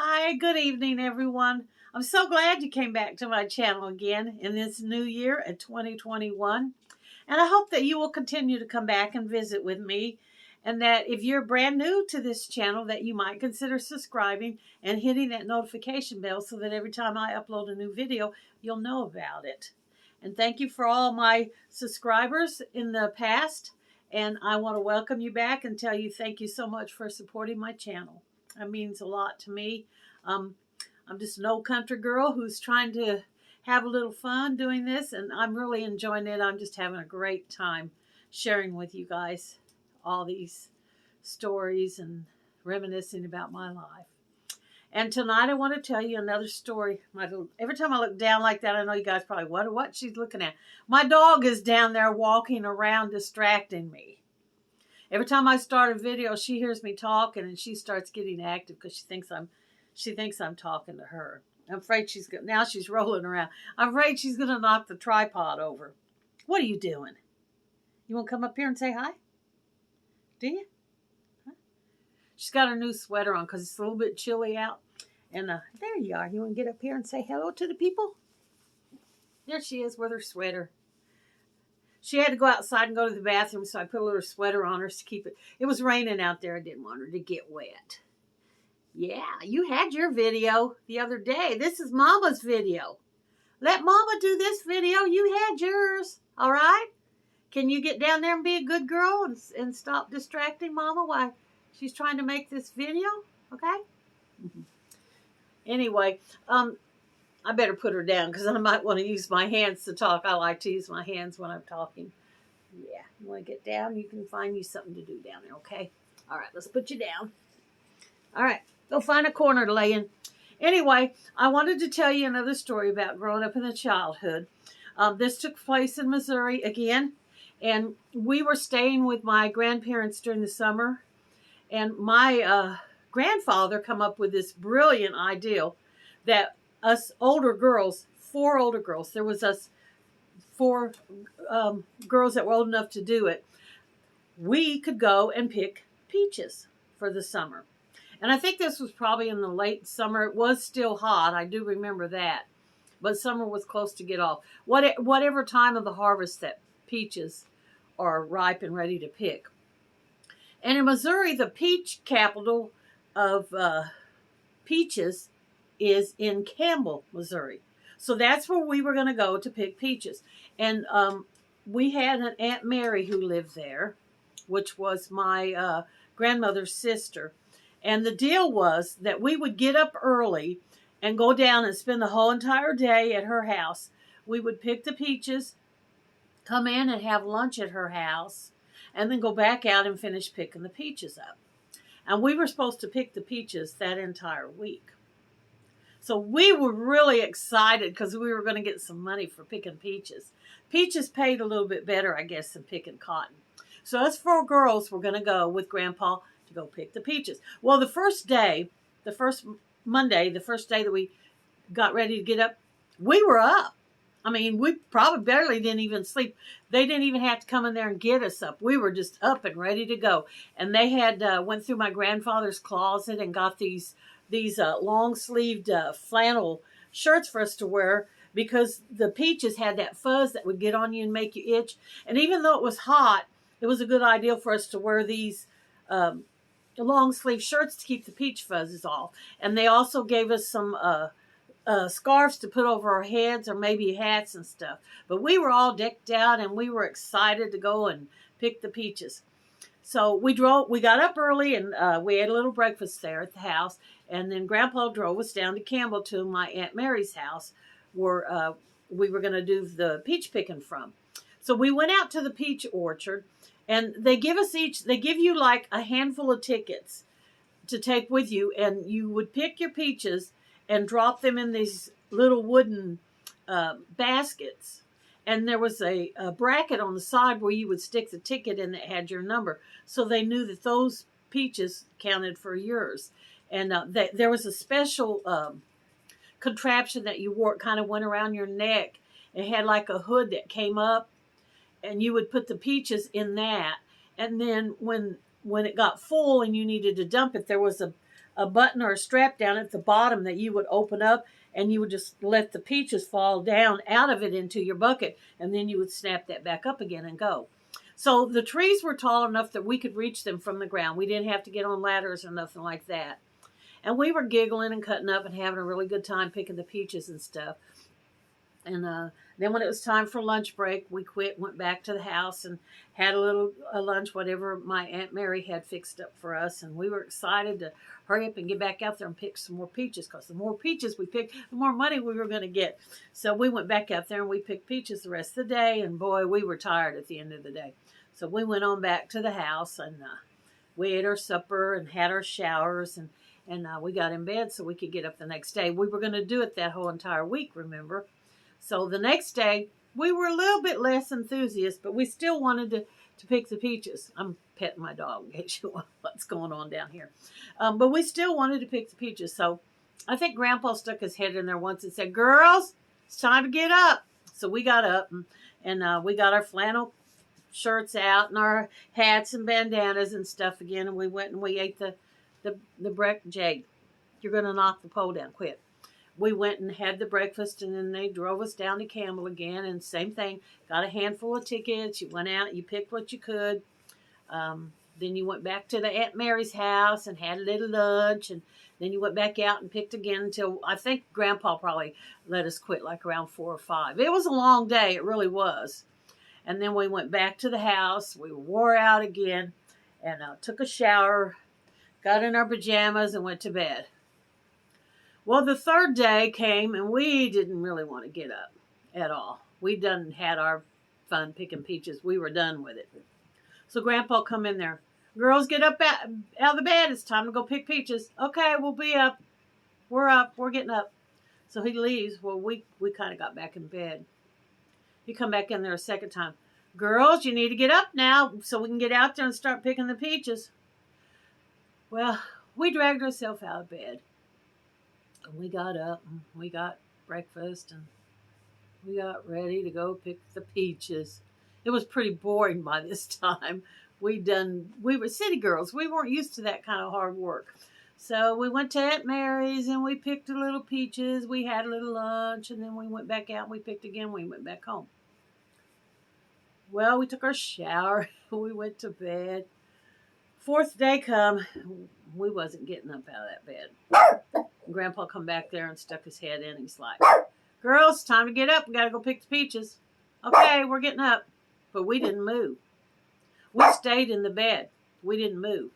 Hi, good evening, everyone. I'm so glad you came back to my channel again in this new year at 2021. And I hope that you will continue to come back and visit with me. And that if you're brand new to this channel, that you might consider subscribing and hitting that notification bell so that every time I upload a new video, you'll know about it. And thank you for all my subscribers in the past. And I want to welcome you back and tell you thank you so much for supporting my channel. That means a lot to me. Um, I'm just an old country girl who's trying to have a little fun doing this, and I'm really enjoying it. I'm just having a great time sharing with you guys all these stories and reminiscing about my life. And tonight I want to tell you another story. Every time I look down like that, I know you guys probably wonder what she's looking at. My dog is down there walking around distracting me. Every time I start a video, she hears me talking and she starts getting active because she thinks I'm talking to her. I'm afraid now she's rolling around. I'm afraid she's going to knock the tripod over. What are you doing? You want to come up here and say hi? Do you? Huh? She's got her new sweater on because it's a little bit chilly out. And there you are. You want to get up here and say hello to the people? There she is with her sweater. She had to go outside and go to the bathroom, so I put a little sweater on her to keep it. It was raining out there. I didn't want her to get wet. Yeah, you had your video the other day. This is Mama's video. Let Mama do this video. You had yours. All right? Can you get down there and be a good girl and stop distracting Mama while she's trying to make this video? Okay? Anyway, I better put her down because I might want to use my hands to talk. I like to use my hands when I'm talking. Yeah, you want to get down? You can find you something to do down there, okay? All right, let's put you down. All right, go find a corner to lay in. Anyway, I wanted to tell you another story about growing up in the childhood. This took place in Missouri again, and we were staying with my grandparents during the summer, and my grandfather come up with this brilliant idea that us older girls, 4 older girls, there was us 4 girls that were old enough to do it, we could go and pick peaches for the summer. And I think this was probably in the late summer. It was still hot. I do remember that. But summer was close to get off. Whatever time of the harvest that peaches are ripe and ready to pick. And in Missouri, the peach capital of peaches is in Campbell, Missouri. So that's where we were going to go to pick peaches. And we had an Aunt Mary who lived there, which was my grandmother's sister. And the deal was that we would get up early and go down and spend the whole entire day at her house. We would pick the peaches, come in and have lunch at her house, and then go back out and finish picking the peaches up. And we were supposed to pick the peaches that entire week. So we were really excited because we were going to get some money for picking peaches. Peaches paid a little bit better, I guess, than picking cotton. So us 4 girls were going to go with Grandpa to go pick the peaches. Well, the first Monday, the first day that we got ready to get up, we were up. I mean, we probably barely didn't even sleep. They didn't even have to come in there and get us up. We were just up and ready to go. And they had went through my grandfather's closet and got these long-sleeved flannel shirts for us to wear because the peaches had that fuzz that would get on you and make you itch. And even though it was hot, it was a good idea for us to wear these long sleeve shirts to keep the peach fuzzes off. And they also gave us some scarves to put over our heads, or maybe hats and stuff. But we were all decked out and we were excited to go and pick the peaches. So we got up early, and we had a little breakfast there at the house. And then Grandpa drove us down to Campbell to my Aunt Mary's house, where we were going to do the peach picking from. So we went out to the peach orchard, and they give you like a handful of tickets to take with you, and you would pick your peaches and drop them in these little wooden baskets. And there was a bracket on the side where you would stick the ticket in that had your number, so they knew that those peaches counted for yours. And there was a special contraption that you wore. It kind of went around your neck. It had like a hood that came up, and you would put the peaches in that. And then when it got full and you needed to dump it, there was a button or a strap down at the bottom that you would open up, and you would just let the peaches fall down out of it into your bucket, and then you would snap that back up again and go. So the trees were tall enough that we could reach them from the ground. We didn't have to get on ladders or nothing like that. And we were giggling and cutting up and having a really good time picking the peaches and stuff. And then when it was time for lunch break, we went back to the house and had a lunch, whatever my Aunt Mary had fixed up for us. And we were excited to hurry up and get back out there and pick some more peaches, because the more peaches we picked, the more money we were going to get. So we went back out there and we picked peaches the rest of the day. And boy, we were tired at the end of the day. So we went on back to the house, and we ate our supper and had our showers, and we got in bed so we could get up the next day. We were going to do it that whole entire week, remember? So the next day, we were a little bit less enthusiastic, but we still wanted to pick the peaches. I'm petting my dog in case you want what's going on down here. But we still wanted to pick the peaches. So I think Grandpa stuck his head in there once and said, "Girls, it's time to get up." So we got up, and we got our flannel shirts out and our hats and bandanas and stuff again. And we went and we ate the breakfast. Jade, you're going to knock the pole down. Quit. We went and had the breakfast, and then they drove us down to Campbell again, and same thing, got a handful of tickets. You went out, you picked what you could. Then you went back to the Aunt Mary's house and had a little lunch, and then you went back out and picked again until I think Grandpa probably let us quit like around 4 or 5. It was a long day, it really was. And then we went back to the house. We wore out again, and took a shower, got in our pajamas, and went to bed. Well, the third day came, and we didn't really want to get up at all. We done had our fun picking peaches. We were done with it. So Grandpa come in there. "Girls, get up out of the bed. It's time to go pick peaches." "Okay, we'll be up. We're up. We're getting up." So he leaves. Well, we kind of got back in bed. He come back in there a second time. "Girls, you need to get up now so we can get out there and start picking the peaches." Well, we dragged ourselves out of bed. And we got up, and we got breakfast, and we got ready to go pick the peaches. It was pretty boring by this time. We were city girls. We weren't used to that kind of hard work. So we went to Aunt Mary's, and we picked a little peaches. We had a little lunch, and then we went back out and we picked again. We went back home. Well, we took our shower. We went to bed. Fourth day come, we wasn't getting up out of that bed. Grandpa come back there and stuck his head in. He's like, "Girls, time to get up. We got to go pick the peaches." "Okay, we're getting up." But we didn't move. We stayed in the bed. We didn't move.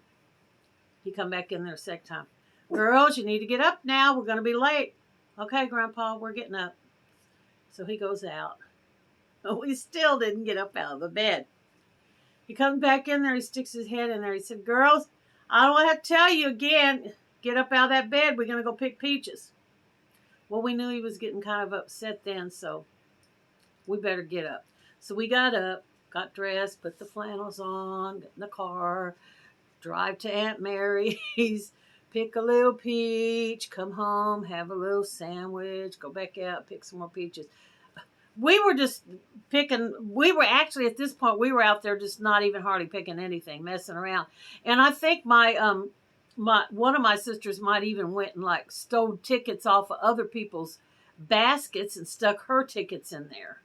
He come back in there a second time. "Girls, you need to get up now. We're going to be late." "Okay, Grandpa, we're getting up." So he goes out. But we still didn't get up out of the bed. He comes back in there. He sticks his head in there. He said, "Girls, I don't have to tell you again. Get up out of that bed. We're going to go pick peaches." Well, we knew he was getting kind of upset then, so we better get up. So we got up, got dressed, put the flannels on, got in the car, drive to Aunt Mary's, pick a little peach, come home, have a little sandwich, go back out, pick some more peaches. We were just actually at this point, we were out there just not even hardly picking anything, messing around. And I think one of my sisters might even went and like stole tickets off of other people's baskets and stuck her tickets in there,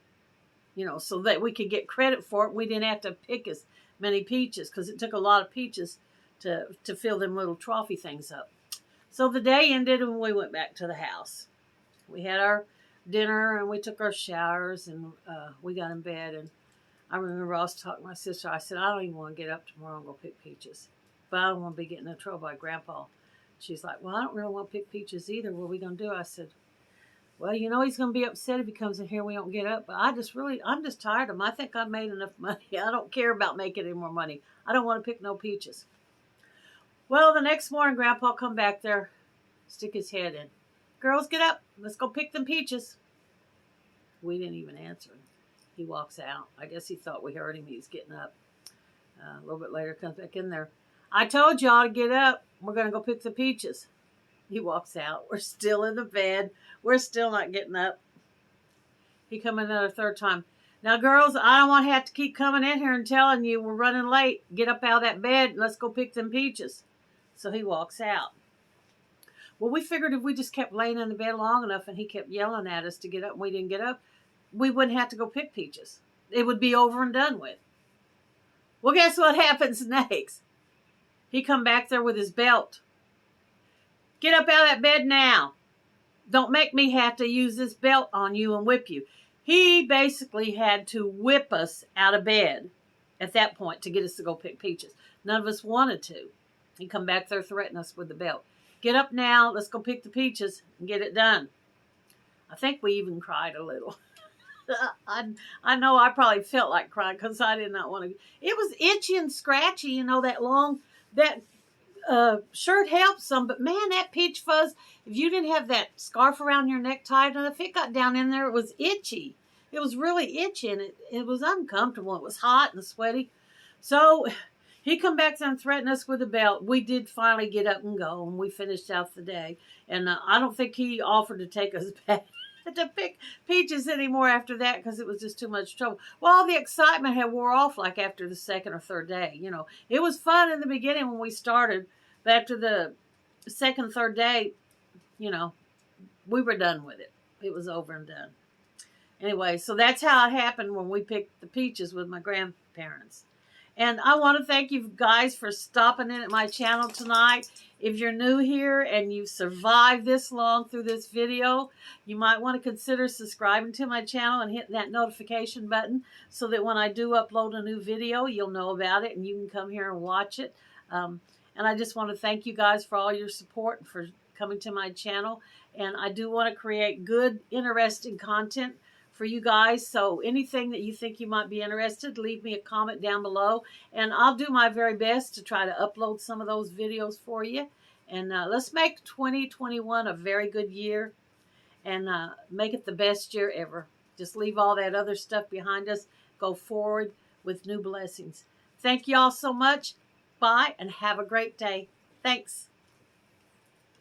so that we could get credit for it. We didn't have to pick as many peaches, because it took a lot of peaches to fill them little trophy things up. So the day ended and we went back to the house. We had our dinner and we took our showers and we got in bed. And I remember I was talking to my sister. I said, I don't even want to get up tomorrow and go pick peaches. But I don't want to be getting in trouble by Grandpa. She's like, well, I don't really want to pick peaches either. What are we going to do? I said, well, you know, he's going to be upset if he comes in here and we don't get up. But I'm just tired of him. I think I've made enough money. I don't care about making any more money. I don't want to pick no peaches. Well, the next morning, Grandpa come back there, stick his head in. Girls, get up. Let's go pick them peaches. We didn't even answer him. He walks out. I guess he thought we heard him. He was getting up. A little bit later, comes back in there. I told y'all to get up. We're going to go pick the peaches. He walks out. We're still in the bed. We're still not getting up. He come in another third time. Now, girls, I don't want to have to keep coming in here and telling you we're running late. Get up out of that bed and let's go pick them peaches. So he walks out. Well, we figured if we just kept laying in the bed long enough and he kept yelling at us to get up and we didn't get up, we wouldn't have to go pick peaches. It would be over and done with. Well, guess what happens next? He come back there with his belt. Get up out of that bed now. Don't make me have to use this belt on you and whip you. He basically had to whip us out of bed at that point to get us to go pick peaches. None of us wanted to. He come back there threatening us with the belt. Get up now. Let's go pick the peaches and get it done. I think we even cried a little. I know I probably felt like crying because I did not want to. It was itchy and scratchy, you know, that shirt helped some, but man, that peach fuzz, if you didn't have that scarf around your neck tied enough, it got down in there, it was itchy. It was really itchy and it was uncomfortable. It was hot and sweaty. So he come back there and threatened us with a belt. We did finally get up and go, and we finished out the day. And I don't think he offered to take us back to pick peaches anymore after that because it was just too much trouble. Well, all the excitement had wore off like after the second or third day. You know, it was fun in the beginning when we started, but after the second, third day, you know, we were done with it. It was over and done. Anyway, so that's how it happened when we picked the peaches with my grandparents. And I want to thank you guys for stopping in at my channel tonight. If you're new here and you've survived this long through this video, you might want to consider subscribing to my channel and hitting that notification button so that when I do upload a new video, you'll know about it and you can come here and watch it. And I just want to thank you guys for all your support and for coming to my channel. And I do want to create good, interesting content for you guys. So anything that you think you might be interested, leave me a comment down below. And I'll do my very best to try to upload some of those videos for you. And let's make 2021 a very good year. And make it the best year ever. Just leave all that other stuff behind us. Go forward with new blessings. Thank you all so much. Bye and have a great day. Thanks.